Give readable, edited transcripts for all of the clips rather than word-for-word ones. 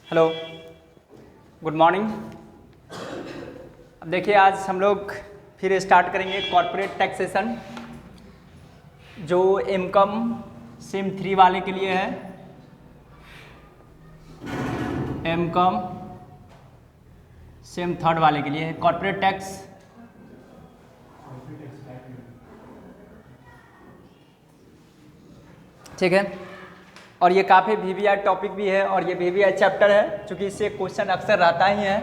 Hello, good morning. अब देखिए, आज हम लोग फिर स्टार्ट करेंगे कॉर्पोरेट टैक्सेशन, जो इनकम सिम 3 वाले के लिए है। इनकम सिम 3 वाले के लिए है कॉर्पोरेट टैक्स। ठीक है, और ये काफ़ी वीवीआई टॉपिक भी है और ये वीवीआई चैप्टर है, क्योंकि इससे क्वेश्चन अक्सर रहता ही है,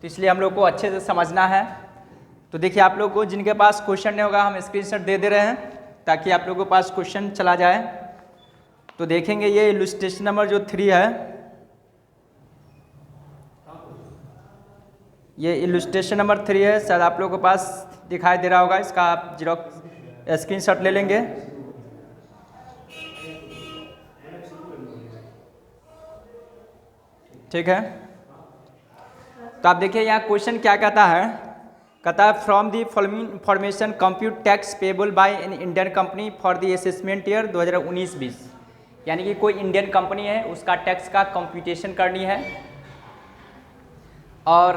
तो इसलिए हम लोग को अच्छे से समझना है। तो देखिए, आप लोग को जिनके पास क्वेश्चन नहीं होगा हम स्क्रीनशॉट दे दे रहे हैं ताकि आप लोगों के पास क्वेश्चन चला जाए। तो देखेंगे ये इलस्ट्रेशन नंबर जो 3 है, ये इलस्ट्रेशन नंबर 3 है, शायद आप लोगों के पास दिखाई दे रहा होगा। इसका आप जीरोक्स स्क्रीनशॉट ले लेंगे। ठीक है, तो आप देखिए यहाँ क्वेश्चन क्या कहता है। कहता है from the following information compute tax payable by an Indian company for the assessment year 2019-20। यानी कि कोई इंडियन कंपनी है, उसका टैक्स का कंप्यूटेशन करनी है और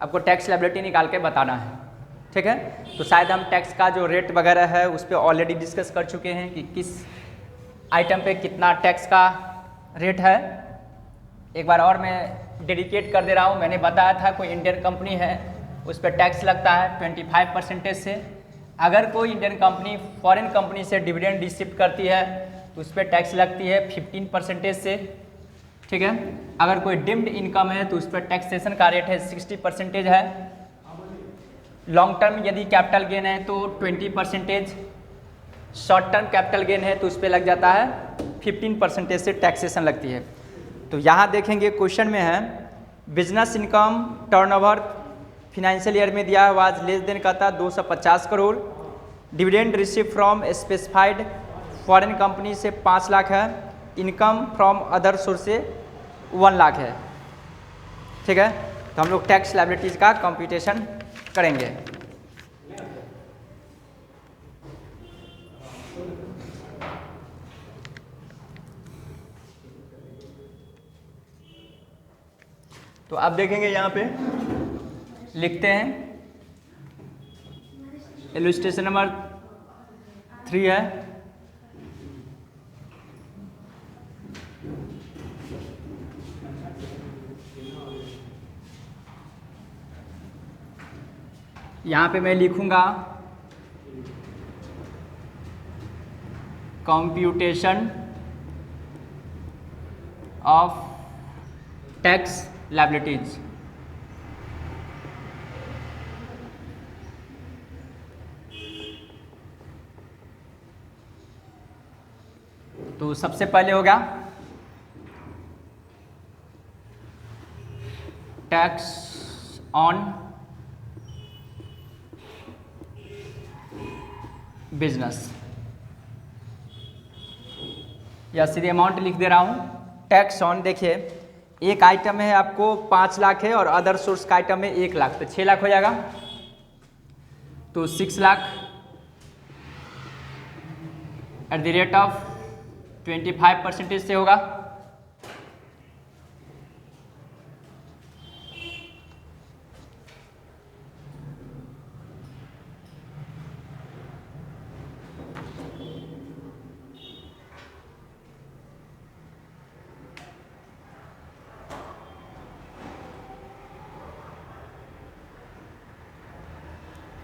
आपको टैक्स लायबिलिटी निकाल के बताना है। ठीक है, तो शायद हम टैक्स का जो रेट वगैरह है उस पर ऑलरेडी डिस्कस कर चुके हैं कि किस आइटम पे कितना टैक्स का रेट है। एक बार और मैं डेडिकेट कर दे रहा हूँ। मैंने बताया था कोई इंडियन कंपनी है, उस पर टैक्स लगता है 25% से। अगर कोई इंडियन कंपनी फॉरेन कंपनी से डिविडेंड रिसीव करती है तो उस पर टैक्स लगती है 15% से। ठीक है, अगर कोई डिम्ड इनकम है तो उस पर टैक्सेशन का रेट है 60% है। लॉन्ग टर्म यदि कैपिटल गेन है तो 20%, शॉर्ट टर्म कैपिटल गेन है तो उस पर लग जाता है 15% से टैक्सेशन लगती है। तो यहाँ देखेंगे क्वेश्चन में है business income turnover financial year में दिया हुआ आज लेस देन कहता 250 crore. Dividend receive from specified foreign company से 5 लाख है। इनकम फ्रॉम अदर सोर्स से 1 लाख है। ठीक है, तो हम लोग टैक्स लायबिलिटीज का कंप्यूटेशन करेंगे। तो आप देखेंगे यहाँ पे लिखते हैं इलस्ट्रेशन नंबर 3 है। यहाँ पे मैं लिखूंगा कंप्यूटेशन ऑफ टैक्स लायबिलिटीज। तो सबसे पहले होगा टैक्स ऑन बिजनेस, या सीधे अमाउंट लिख दे रहा हूं। टैक्स ऑन, देखिए एक आइटम है आपको 5 लाख है और अदर सोर्स का आइटम है 1 लाख, तो 6 लाख हो जाएगा। तो 6 lakh eight the rate of 25% से होगा।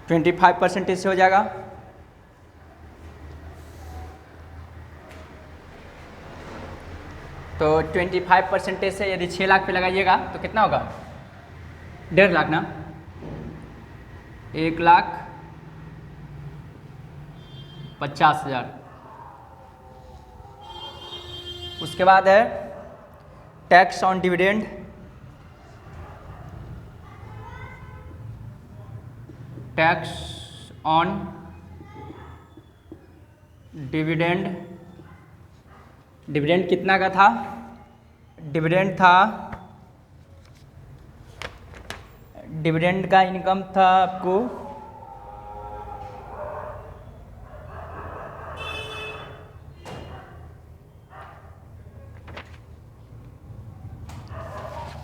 तो 25% से हो जाएगा। तो 25% से यदि 6 लाख पे लगाइएगा तो कितना होगा? 1.5 लाख ना, 1,50,000। उसके बाद है tax on dividend. Tax on dividend, dividend कितना का था? डिविडेंड था, डिविडेंड का इनकम था आपको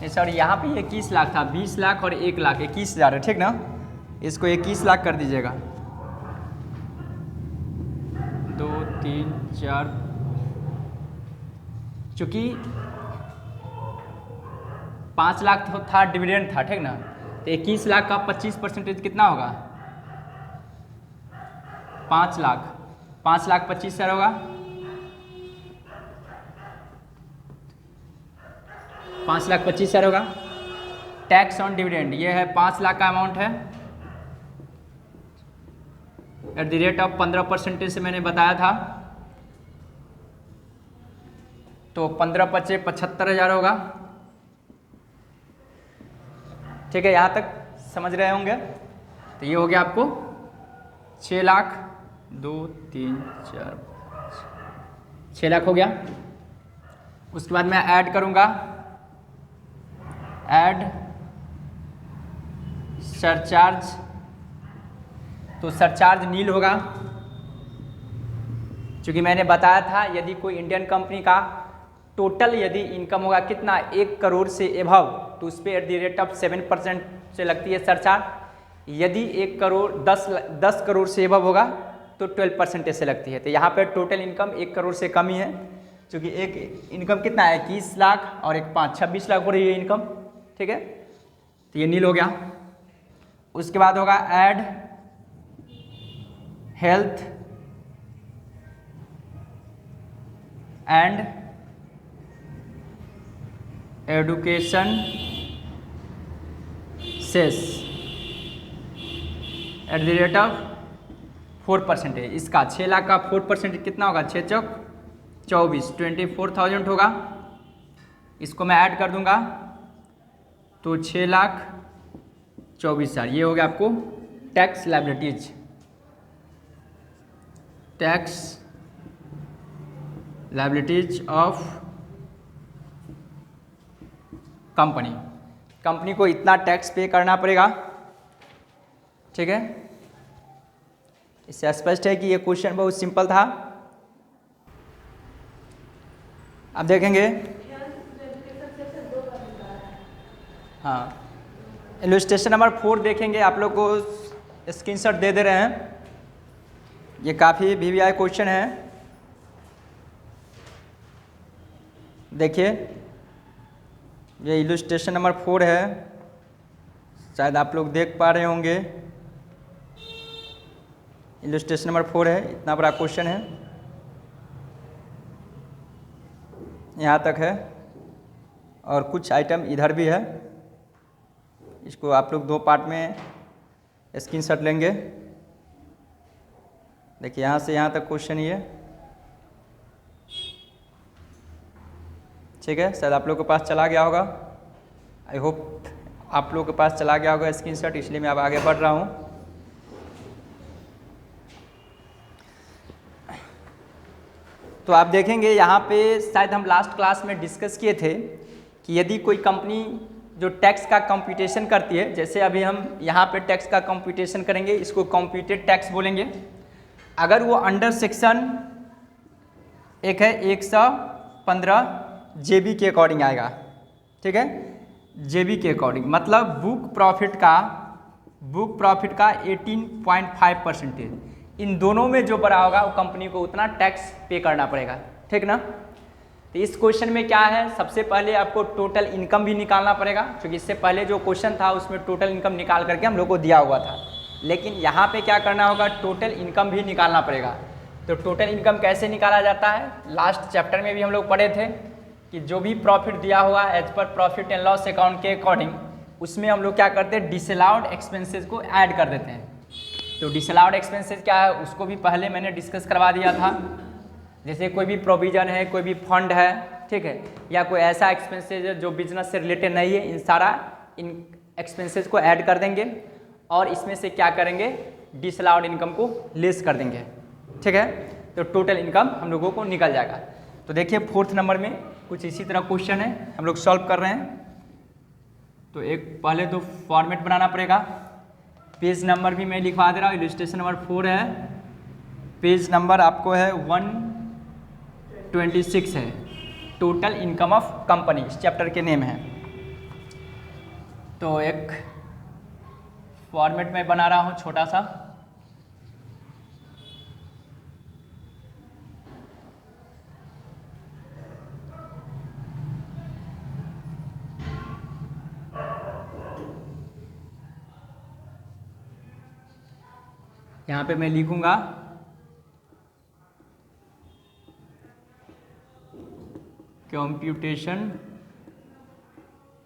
सॉरी यहाँ पे 21 लाख था, 20 लाख और 1 लाख 21,000 है, ठीक ना। इसको 21 लाख कर दीजिएगा। 2 3 4, चूँकि 5 लाख था डिविडेंड था, ठीक ना। तो 21 लाख का 25% कितना होगा? 5 लाख 25,000 होगा। 5,25,000 होगा। टैक्स ऑन डिविडेंड ये है 5 लाख का अमाउंट है, एट द रेट ऑफ 15% से मैंने बताया था, तो 15 पचे 75,000 होगा। ठीक है, यहाँ तक समझ रहे होंगे। तो ये हो गया आपको 6 लाख 2 3 4 6 लाख हो गया। उसके बाद मैं ऐड करूँगा, ऐड सरचार्ज, तो सरचार्ज नील होगा, क्योंकि मैंने बताया था यदि कोई इंडियन कंपनी का टोटल यदि इनकम होगा कितना 1 करोड़ से एभव, तो उस पर एट द रेट ऑफ 7% से लगती है सरचार्ज। यदि 1 करोड़ 10 करोड़ से एभव होगा तो 12% से लगती है। तो यहाँ पे टोटल इनकम 1 करोड़ से कम ही है, क्योंकि एक इनकम कितना है 21 लाख और एक 5 26 लाख हो रही है इनकम। ठीक है, तो ये नील हो गया। उसके बाद होगा add health and education cess at the rate of 4% है। इसका 6 लाख का 4% कितना होगा? 6 चौक 24, 24,000 होगा। इसको मैं ऐड कर दूंगा तो 6,24,000 ये हो गया आपको tax liabilities, tax liabilities of company को इतना टैक्स पे करना पड़ेगा। ठीक है, इससे स्पष्ट है कि ये क्वेश्चन बहुत सिंपल था। अब देखेंगे, हाँ, इलस्ट्रेशन नंबर 4 देखेंगे। आप लोग को स्क्रीनशॉट दे रहे हैं, ये काफ़ी VVI क्वेश्चन है। देखिए, ये इलस्ट्रेशन नंबर 4 है, शायद आप लोग देख पा रहे होंगे। इलस्ट्रेशन नंबर 4 है, इतना बड़ा क्वेश्चन है, यहाँ तक है, और कुछ आइटम इधर भी है। इसको आप लोग 2 पार्ट में स्क्रीनशॉट लेंगे। देखिए, यहाँ से यहाँ तक क्वेश्चन ये, ठीक है। शायद आप लोग के पास चला गया होगा, आई होप आप लोग के पास चला गया होगा स्क्रीनशॉट, इसलिए मैं अब आगे बढ़ रहा हूँ। तो आप देखेंगे यहाँ पे, शायद हम लास्ट क्लास में डिस्कस किए थे कि यदि कोई कंपनी जो टैक्स का कंप्यूटेशन करती है, जैसे अभी हम यहाँ पे टैक्स का कंप्यूटेशन करेंगे, इसको कंप्यूटेड टैक्स बोलेंगे। अगर वो अंडर सेक्शन एक है 115 JB के अकॉर्डिंग आएगा, ठीक है, JB के अकॉर्डिंग, मतलब बुक प्रॉफिट का 18.5%। इन दोनों में जो बड़ा होगा वो कंपनी को उतना टैक्स पे करना पड़ेगा, ठीक ना। तो इस क्वेश्चन में क्या है, सबसे पहले आपको टोटल इनकम भी निकालना पड़ेगा, क्योंकि इससे पहले जो क्वेश्चन था उसमें टोटल इनकम निकाल करके हम लोग को दिया हुआ था। लेकिन यहाँ पे क्या करना होगा, टोटल इनकम भी निकालना पड़ेगा। तो टोटल इनकम कैसे निकाला जाता है, लास्ट चैप्टर में भी हम लोग पढ़े थे कि जो भी प्रॉफिट दिया हुआ एज पर प्रॉफिट एंड लॉस अकाउंट के अकॉर्डिंग, उसमें हम लोग क्या करते हैं, डिसअलाउड एक्सपेंसेस को ऐड कर देते हैं। तो डिसअलाउड एक्सपेंसेस क्या है, उसको भी पहले मैंने डिस्कस करवा दिया था। जैसे कोई भी प्रोविज़न है, कोई भी फंड है, ठीक है, या कोई ऐसा एक्सपेंसेस है जो बिजनेस से रिलेटेड नहीं है, इन सारा इन एक्सपेंसेस को ऐड कर देंगे और इसमें से क्या करेंगे, डिसअलाउड इनकम को लेस कर देंगे, ठीक है। तो टोटल इनकम हम लोगों को निकल जाएगा। तो देखिए 4th नंबर में कुछ इसी तरह क्वेश्चन है, हम लोग सॉल्व कर रहे हैं। तो एक पहले तो फॉर्मेट बनाना पड़ेगा। पेज नंबर भी मैं लिखवा दे रहा हूँ, इलस्ट्रेशन नंबर 4 है, पेज नंबर आपको है 126 है, टोटल इनकम ऑफ कंपनी, इस चैप्टर के नेम है, तो एक फॉर्मेट में बना रहा हूँ छोटा सा। यहाँ पे मैं लिखूंगा computation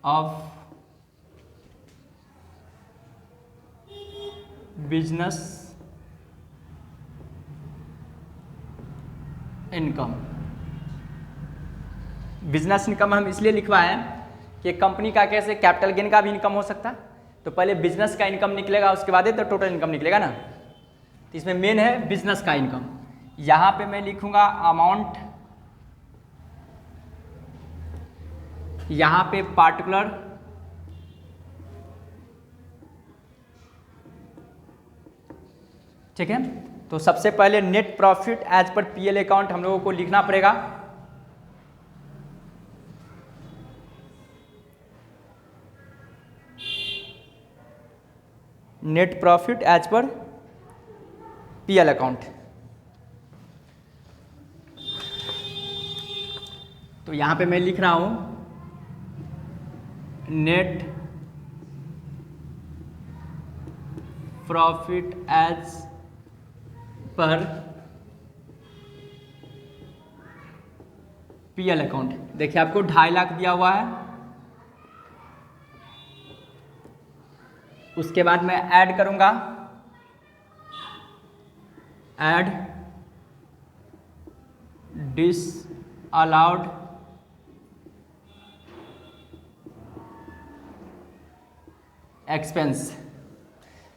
of business income. Business income हम इसलिए लिखवाए हैं कि कंपनी का कैसे कैपिटल गेन का भी इनकम हो सकता है, तो पहले बिजनेस का इनकम निकलेगा, उसके बाद ही तो टोटल इनकम निकलेगा ना। तो इसमें मेन है बिजनेस का इनकम। यहाँ पे मैं लिखूंगा अमाउंट, यहाँ पे पार्टिकुलर, ठीक है। तो सबसे पहले नेट प्रॉफिट एज पर पीएल अकाउंट हम लोगों को लिखना पड़ेगा। नेट प्रॉफिट एज पर पीएल अकाउंट। तो यहां पे मैं लिख रहा हूं नेट प्रॉफिट एज पर पीएल अकाउंट। देखिए आपको 2.5 लाख दिया हुआ है। उसके बाद मैं ऐड करूंगा, ऐड डिसअलाउड एक्सपेंस।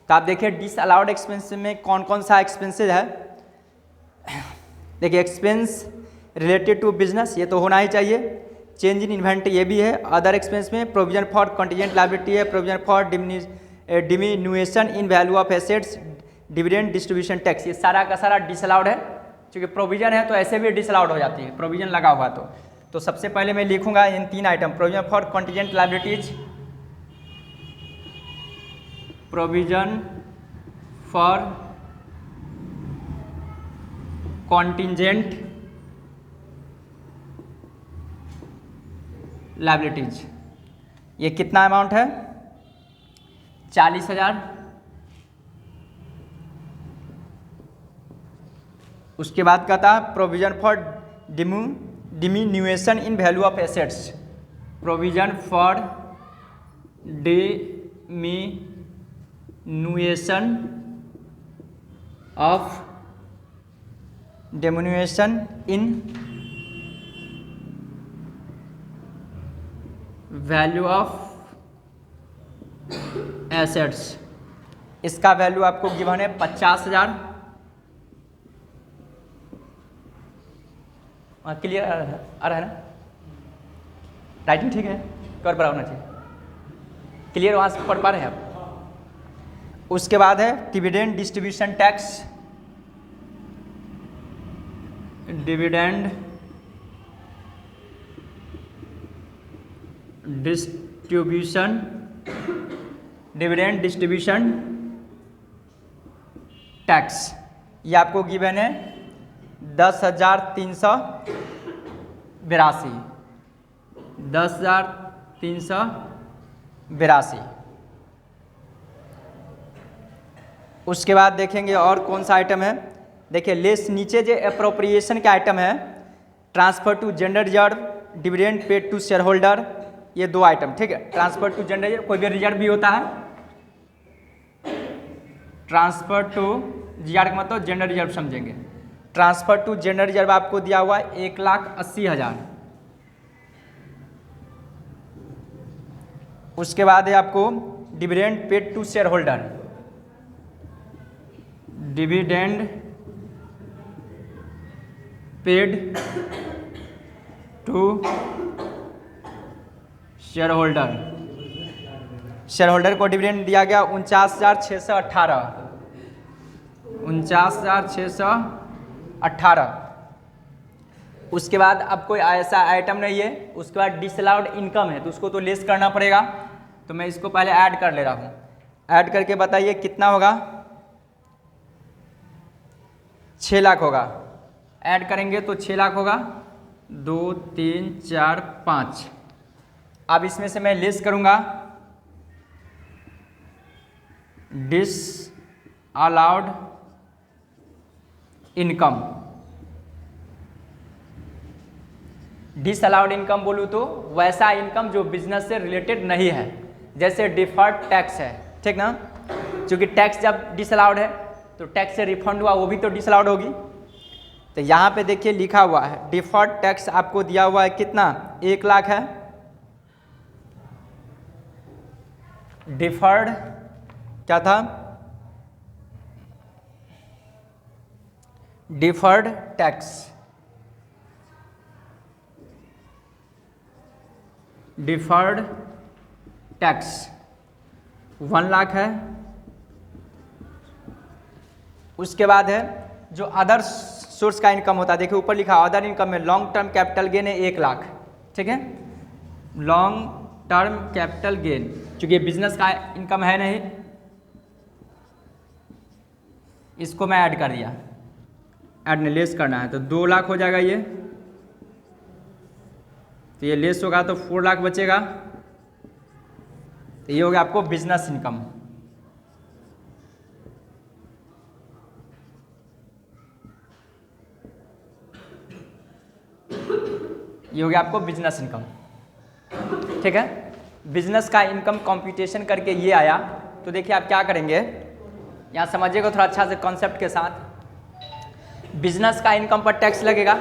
तो आप देखिए डिसअलाउड एक्सपेंस में कौन कौन सा एक्सपेंसेस है। देखिए एक्सपेंस रिलेटेड टू बिजनेस, ये तो होना ही चाहिए। चेंज इन इन्वेंटरी ये भी है। अदर एक्सपेंस में प्रोविजन फॉर कंटीजेंट लायबिलिटी है, provision for diminution in value of assets, dividend distribution tax, ये सारा का सारा डिसअलाउड है। क्योंकि प्रोविजन है तो ऐसे भी डिसअलाउड हो जाती है, प्रोविजन लगा हुआ। तो सबसे पहले मैं लिखूंगा इन 3 item, provision for contingent liabilities, provision for contingent liabilities. ये कितना अमाउंट है? 40,000। उसके बाद कहता है provision for diminution in value of assets, provision for diminution in value of assets. इसका वैल्यू आपको गिवन है 50,000। क्लियर आ रहा है ना? राइटिंग ठीक है, कर बराबर होना चाहिए। क्लियर वहाँ से पढ़ पा रहे हैं आप? उसके बाद है dividend distribution tax, dividend distribution tax. ये आपको गिवन है 10,382। 10,382। उसके बाद देखेंगे और कौन सा आइटम है। देखिए लेस नीचे जो अप्रोप्रिएशन के आइटम है, transfer to general reserve, dividend paid to shareholder, ये 2 आइटम, ठीक है। ट्रांसफर टू जनरल रिजर्व, कोई भी रिजर्व भी होता है। ट्रांसफर टू जीआर का मतलब जनरल रिजर्व समझेंगे। ट्रांसफर टू जनरल रिजर्व आपको दिया हुआ 1,80,000। उसके बाद है आपको dividend paid to shareholder, dividend paid to shareholder. Shareholder को डिविडेंड दिया गया 49,618। 49,618। उसके बाद अब कोई ऐसा आइटम नहीं है। उसके बाद डिसअलाउड इनकम है तो उसको तो लेस करना पड़ेगा। तो मैं इसको पहले ऐड कर ले रहा हूँ। ऐड करके बताइए कितना होगा? 6 लाख होगा। ऐड करेंगे तो 6 लाख होगा। 2 3 4 5। अब इसमें से मैं लेस करूँगा disallowed income. Disallowed income बोलूँ तो वैसा इनकम जो बिजनेस से रिलेटेड नहीं है, जैसे डिफर्ड टैक्स है, ठीक ना। क्योंकि टैक्स जब डिसअलाउड है तो टैक्स से रिफंड हुआ वो भी तो डिसअलाउड होगी। तो यहाँ पे देखिए लिखा हुआ है डिफर्ड टैक्स आपको दिया हुआ है कितना? 1 लाख है। डिफर्ड क्या था? Deferred tax, deferred tax 1 lakh है। उसके बाद है जो अदर सोर्स का इनकम होता है, देखिए ऊपर लिखा अदर इनकम में लॉन्ग टर्म कैपिटल गेन है 1 लाख, ठीक है। लॉन्ग टर्म कैपिटल गेन क्योंकि बिजनेस का इनकम है नहीं, इसको मैं ऐड कर दिया। ऐड ने लेस करना है तो 2 लाख हो जाएगा ये, तो ये लेस होगा तो 4 लाख बचेगा। तो ये हो गया आपको बिजनेस इनकम। ये हो गया आपको बिजनेस इनकम, ठीक है। बिजनेस का इनकम कंप्यूटेशन करके ये आया। तो देखिए आप क्या करेंगे, यहाँ समझिएगा थोड़ा अच्छा से कॉन्सेप्ट के साथ। बिजनेस का इनकम पर टैक्स लगेगा,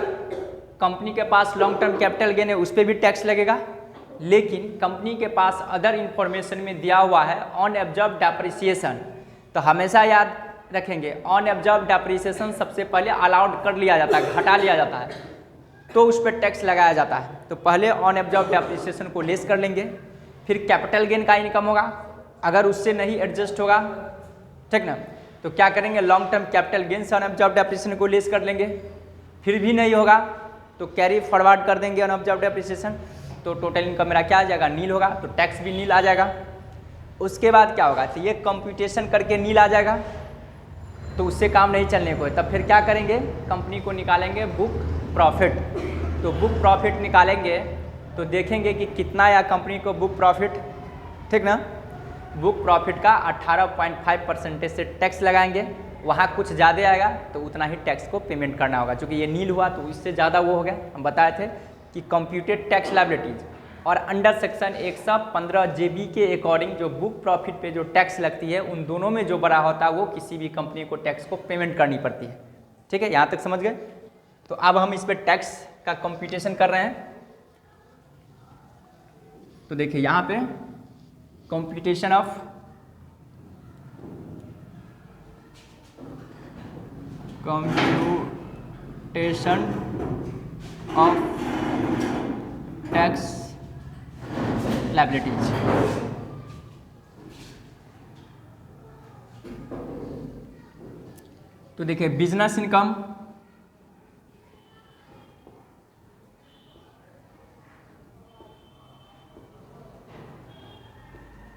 कंपनी के पास लॉन्ग टर्म कैपिटल गेन है उस पर भी टैक्स लगेगा, लेकिन कंपनी के पास अदर इंफॉर्मेशन में दिया हुआ है ऑन एब्जॉर्ब डेप्रिसिएशन। तो हमेशा याद रखेंगे ऑन एब्जॉर्ब डेप्रिसिएशन सबसे पहले अलाउड कर लिया जाता है, घटा लिया जाता है, तो उस पर टैक्स लगाया जाता है। तो पहले ऑन एब्जॉर्ब डेप्रिसिएशन को लेस कर लेंगे, फिर कैपिटल गेन का इनकम होगा, अगर उससे नहीं एडजस्ट होगा, ठीक ना, तो क्या करेंगे लॉन्ग टर्म कैपिटल गेन से ऑन एब्जॉर्ब डेप्रिसिएशन को लेस कर लेंगे। फिर भी नहीं होगा तो कैरी फॉरवर्ड कर देंगे ऑन एब्जॉर्ब डेप्रिसिएशन, तो टोटल इनकम मेरा क्या आ जाएगा? नील होगा, तो टैक्स भी नील आ जाएगा। उसके बाद क्या होगा? तो ये कंप्यूटेशन करके नील आ जाएगा, तो उससे काम नहीं चलने को है। तब फिर क्या करेंगे? कंपनी को निकालेंगे बुक प्रॉफिट। तो बुक प्रॉफिट निकालेंगे तो देखेंगे कि कितना आया कंपनी को बुक प्रॉफिट, ठीक ना। बुक प्रॉफिट का 18.5% से टैक्स लगाएंगे, वहाँ कुछ ज़्यादा आएगा तो उतना ही टैक्स को पेमेंट करना होगा। क्योंकि ये नील हुआ तो इससे ज़्यादा वो हो गया। हम बताए थे कि कंप्यूटेड टैक्स लायबिलिटीज और अंडर सेक्शन 115 JB के अकॉर्डिंग जो बुक प्रॉफिट पे जो टैक्स लगती है उन दोनों में जो बड़ा होता है वो किसी भी कंपनी को टैक्स को पेमेंट करनी पड़ती है, ठीक है। यहाँ तक समझ गए? तो अब हम इस पर टैक्स का कंप्यूटेशन कर रहे हैं। तो देखिए यहाँ पे कंप्यूटेशन ऑफ टैक्स लायबिलिटीज। तो देखिए बिजनेस इनकम,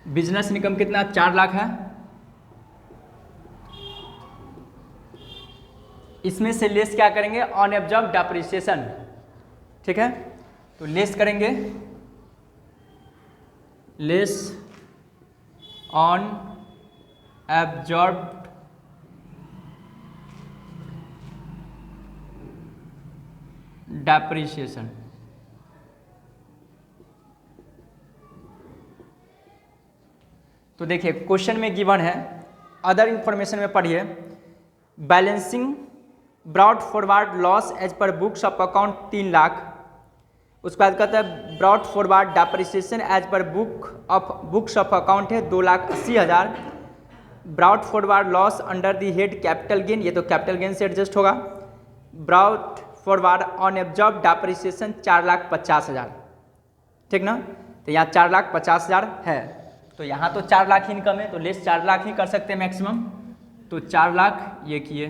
बिजनेस इनकम कितना? 4 लाख है। इसमें से लेस क्या करेंगे? ऑन एब्जॉर्ब डेप्रिसिएशन, ठीक है। तो लेस करेंगे, लेस ऑन एब्जॉर्ब डेप्रिसिएशन। तो देखिए क्वेश्चन में गिवन है, अदर इंफॉर्मेशन में पढ़िए, balancing brought forward loss as पर बुक्स ऑफ अकाउंट 3 लाख। उसके बाद कहता है ब्रॉड फॉरवर्ड डेप्रिसिएशन एज पर बुक्स ऑफ अकाउंट है 2,80,000। Brought forward loss under the head capital gain, ये तो कैपिटल गेन से एडजस्ट होगा। Brought forward unabsorbed depreciation 4,50,000, ठीक ना। तो यहाँ 4,50,000 है, तो यहाँ तो 4 लाख ही इनकम है तो लेस 4 लाख ही कर सकते हैं मैक्सिमम। तो 4 लाख ये किए,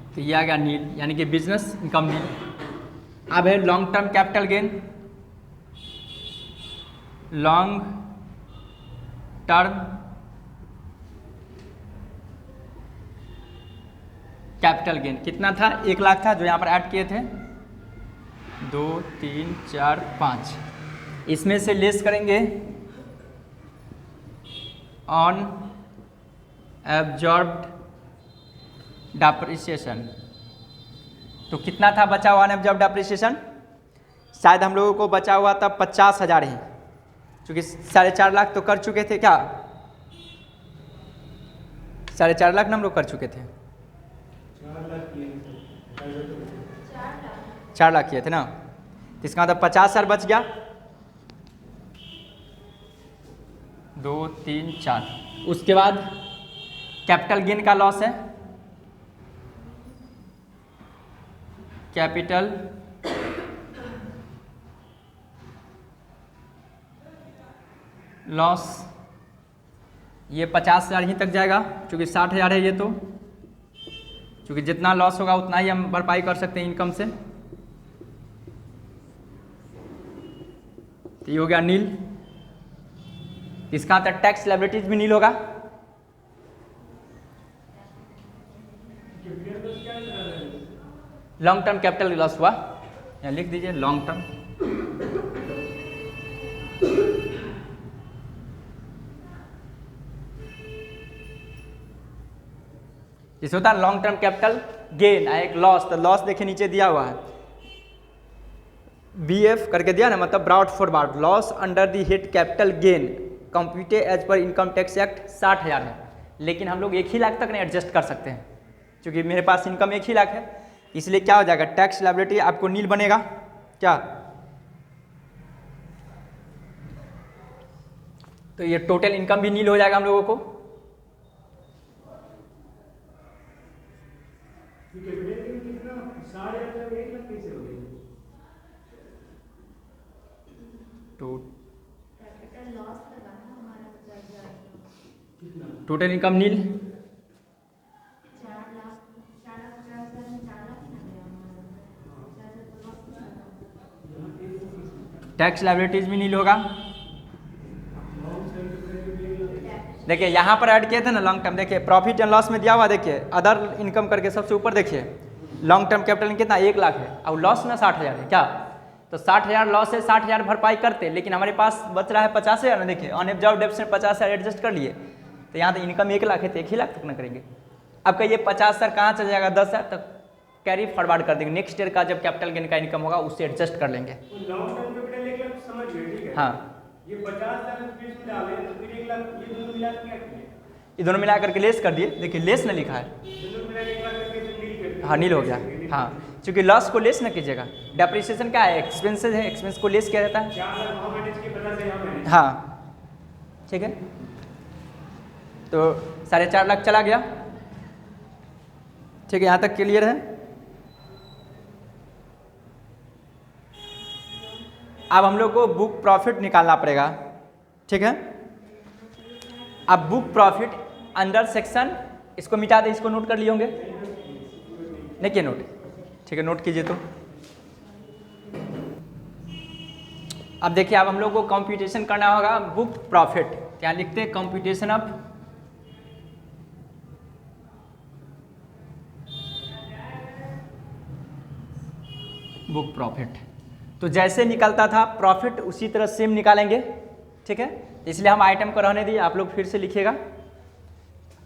तो ये आ गया नील, यानी कि बिजनेस इनकम नील। अब है long term capital gain, long term capital gain कितना था, 1 लाख था जो यहाँ पर ऐड किए थे, 2 3 4 5, इसमें से लेस करेंगे ऑन एब्जॉर्ब्ड डेप्रिसिएशन। तो कितना था बचा हुआ ऑन एब्जॉर्ब्ड डेप्रिसिएशन, शायद हम लोगों को बचा हुआ था 50,000 ही, क्योंकि 4.5 लाख तो कर चुके थे, क्या 4.5 लाख ना हम लोग कर चुके थे, 4 लाख किए थे ना, तो इसका मतलब 50,000 बच गया, 2 3 4। उसके बाद कैपिटल गेन का लॉस है, कैपिटल लॉस, ये 50,000 ही तक जाएगा, क्योंकि 60,000 है ये, तो क्योंकि जितना लॉस होगा उतना ही हम भरपाई कर सकते हैं इनकम से। तो ये हो गया नील। इसका अंदर टैक्स लायबिलिटीज भी नील होगा। लॉन्ग टर्म कैपिटल लॉस हुआ, यहाँ लिख दीजिए लॉन्ग टर्म, जिसे होता है लॉन्ग टर्म कैपिटल गेन, एक लॉस, तो लॉस देखिए नीचे दिया हुआ है, BF करके दिया ना, मतलब brought forward loss under the head capital gain computed as पर इनकम टैक्स एक्ट 60,000 है, लेकिन हम लोग 1 ही लाख तक नहीं एडजस्ट कर सकते हैं, क्योंकि मेरे पास इनकम 1 ही लाख है, इसलिए क्या हो जाएगा, टैक्स लायबिलिटी आपको नील बनेगा, क्या, तो ये टोटल इनकम भी नील हो जाएगा हम लोगों को। टोटल इनकम नील, टैक्स लायबिलिटीज भी नील होगा। देखिए यहाँ पर ऐड किए थे ना लॉन्ग टर्म, देखिए प्रॉफिट एंड लॉस में दिया हुआ, देखिए अदर इनकम करके सबसे ऊपर देखिए लॉन्ग टर्म कैपिटल कितना 1 लाख है, और लॉस ना 60,000 है, क्या, तो 60,000 लॉस है, 60,000 भरपाई करते, लेकिन हमारे पास बच रहा है 50,000 ना, देखिए ऑन एब्जॉर्ब्ड डेप्रिसिएशन 50,000 एडजस्ट कर लिए, तो यहाँ तो इनकम 1 लाख है, तो 1 ही लाख तक ना करेंगे। अब कहिए 50,000 कहाँ चल जाएगा, 10,000 तक कैरी फॉरवर्ड कर देंगे, नेक्स्ट ईयर का जब कैपिटल गेन का इनकम होगा उससे एडजस्ट कर लेंगे। हाँ ये 50,000 में डाले तो फिर 1 लाख, ये दोनों मिला के क्या किए, ये दोनों मिला करके लेस कर दिए, देखिए लेस न लिखा है, दोनों मिला के 1 लाख करके तो नील कर दिया। हाँ नील हो गया, हाँ क्योंकि लॉस को लेस न कीजिएगा, डेप्रिसिएशन क्या है, एक्सपेंसेस है, एक्सपेंस को लेस किया जाता है, 4 लाख वहाँ मैनेज किए, 50 यहाँ मैनेज, हाँ ठीक है, तो 4.5 लाख चला गया, ठीक है, यहाँ तक क्लियर है। अब हम लोग को बुक प्रॉफिट निकालना पड़ेगा, ठीक है। अब बुक प्रॉफिट अंडर सेक्शन, इसको मिटा दे, इसको नोट कर लिए होंगे, नहीं किए नोट, ठीक है नोट कीजिए। तो अब देखिए अब हम लोग को कंप्यूटेशन करना होगा बुक प्रॉफिट, क्या लिखते हैं, कंप्यूटेशन ऑफ बुक प्रॉफिट। तो जैसे निकलता था प्रॉफिट उसी तरह सेम निकालेंगे, ठीक है, इसलिए हम आइटम को रहने दिए, आप लोग फिर से लिखिएगा।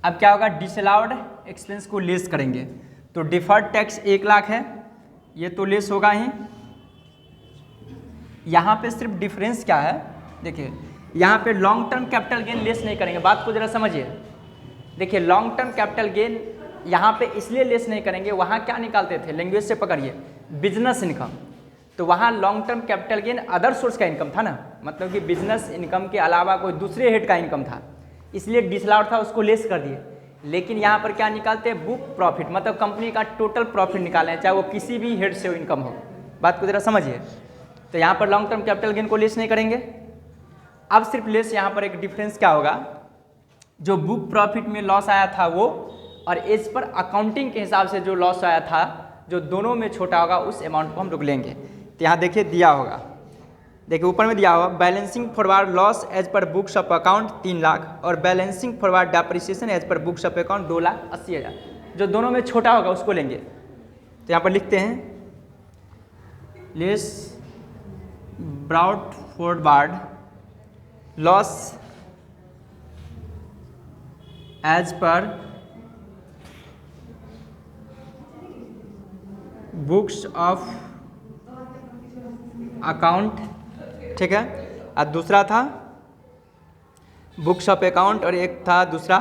अब क्या होगा, डिसअलाउड एक्सपेंस को लेस करेंगे, तो डिफर्ड टैक्स 1 लाख है, ये तो लेस होगा ही। यहाँ पे सिर्फ डिफरेंस क्या है, देखिए यहाँ पे long term capital gain less नहीं करेंगे, बात को जरा समझिए। देखिए लॉन्ग टर्म कैपिटल गेन यहाँ पे इसलिए लेस नहीं करेंगे, वहाँ क्या निकालते थे, लैंग्वेज से पकड़िए, बिजनेस इनकम, तो वहाँ long term capital gain other source का इनकम था ना, मतलब कि बिजनेस इनकम के अलावा कोई दूसरे हेड का इनकम था, इसलिए डिसअलाउड था, उसको लेस कर दिए। लेकिन यहाँ पर क्या निकालते हैं, बुक प्रॉफिट, मतलब कंपनी का टोटल प्रॉफिट निकालें, चाहे वो किसी भी हेड से इनकम हो, बात को जरा समझिए। तो यहाँ पर लॉन्ग टर्म कैपिटल गेन को लेस नहीं करेंगे। अब सिर्फ लेस यहाँ पर एक डिफरेंस क्या होगा, जो बुक प्रॉफिट में लॉस आया था वो, और एज पर अकाउंटिंग के हिसाब से जो लॉस आया था, जो दोनों में छोटा होगा उस अमाउंट को हम लोग लेंगे। तो यहाँ देखिए दिया होगा, देखिए ऊपर में दिया हुआ बैलेंसिंग फॉरवर्ड लॉस एज पर बुक्स ऑफ अकाउंट 3 लाख और बैलेंसिंग फॉरवर्ड डेप्रिसिएशन एज पर बुक्स ऑफ अकाउंट 2,80,000। जो दोनों में छोटा होगा उसको लेंगे। तो यहाँ पर लिखते हैं less brought forward loss as पर बुक्स ऑफ अकाउंट, ठीक है। और दूसरा था बुक्स ऑफ अकाउंट और एक था दूसरा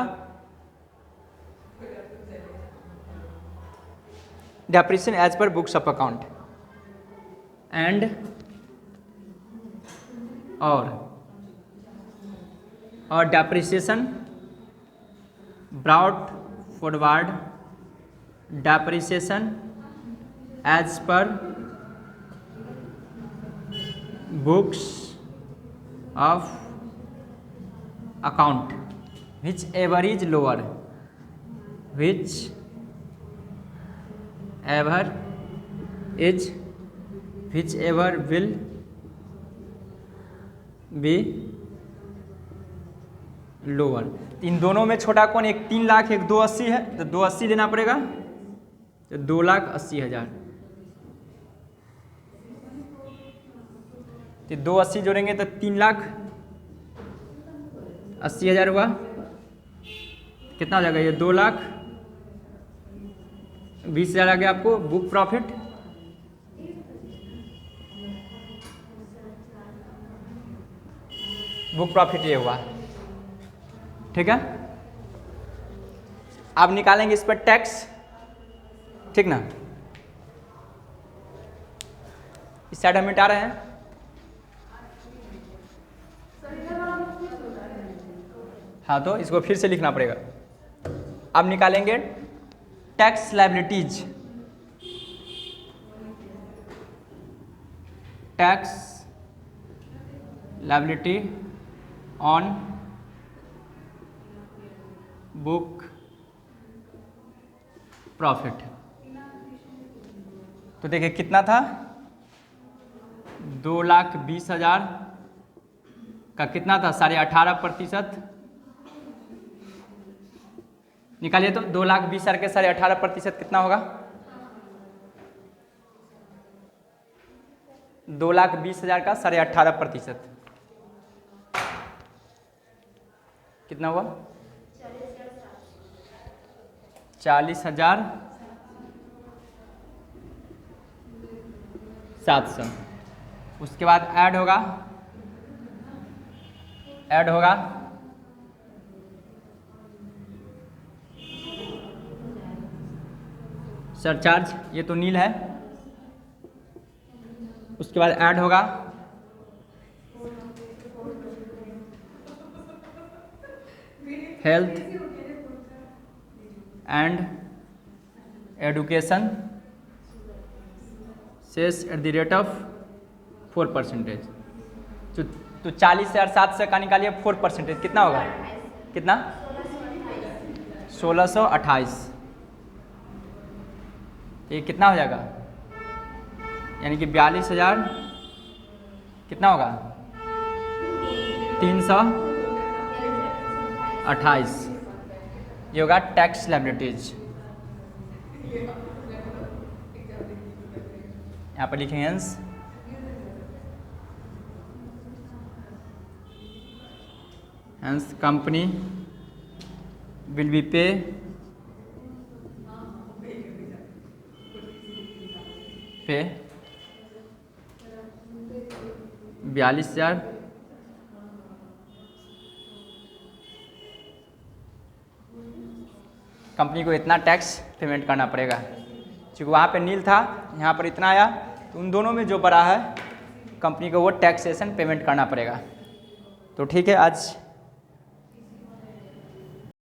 डेप्रिसिएशन एज पर बुक्स ऑफ अकाउंट एंड और depreciation brought forward depreciation as पर books of account whichever is lower, whichever will be lower. इन दोनों में छोटा कौन? एक 3 लाख एक 2,80 है, तो 2,80 लेना पड़ेगा, तो 2,80,000। तो 2,80 जोड़ेंगे तो 3,80,000 हुआ। कितना हो जाएगा ये? 2,20,000 आ गया आपको बुक प्रॉफिट। बुक प्रॉफिट ये हुआ, ठीक है। अब निकालेंगे इस पर टैक्स, ठीक ना। इस साइड हम मिटा रहे हैं। हाँ, तो इसको फिर से लिखना पड़ेगा। अब निकालेंगे tax liabilities. Tax liability on book profit. तो देखिए कितना था? 2,20,000 का कितना था? 18.5%। निकालिए तो 2,20,000 के 18.5% कितना होगा? 2,20,000 का 18.5% कितना हुआ? 40,700। उसके बाद ऐड होगा सरचार्ज, ये तो नील है। उसके बाद ऐड होगा health and education cess at the rate of 4%। तो 40,700 का निकालिए 4%, कितना होगा? कितना? 1,628। ये कितना हो जाएगा? यानी कि 42,000 कितना होगा? 328। ये होगा टैक्स लायबिलिटीज। यहाँ पर लिखेंगे hence company will be pay 42,000 company को इतना टैक्स पेमेंट करना पड़ेगा। क्योंकि वहाँ पे नील था, यहाँ पर इतना आया, तो उन दोनों में जो बड़ा है कंपनी को वो टैक्सेशन पेमेंट करना पड़ेगा। तो ठीक है, आज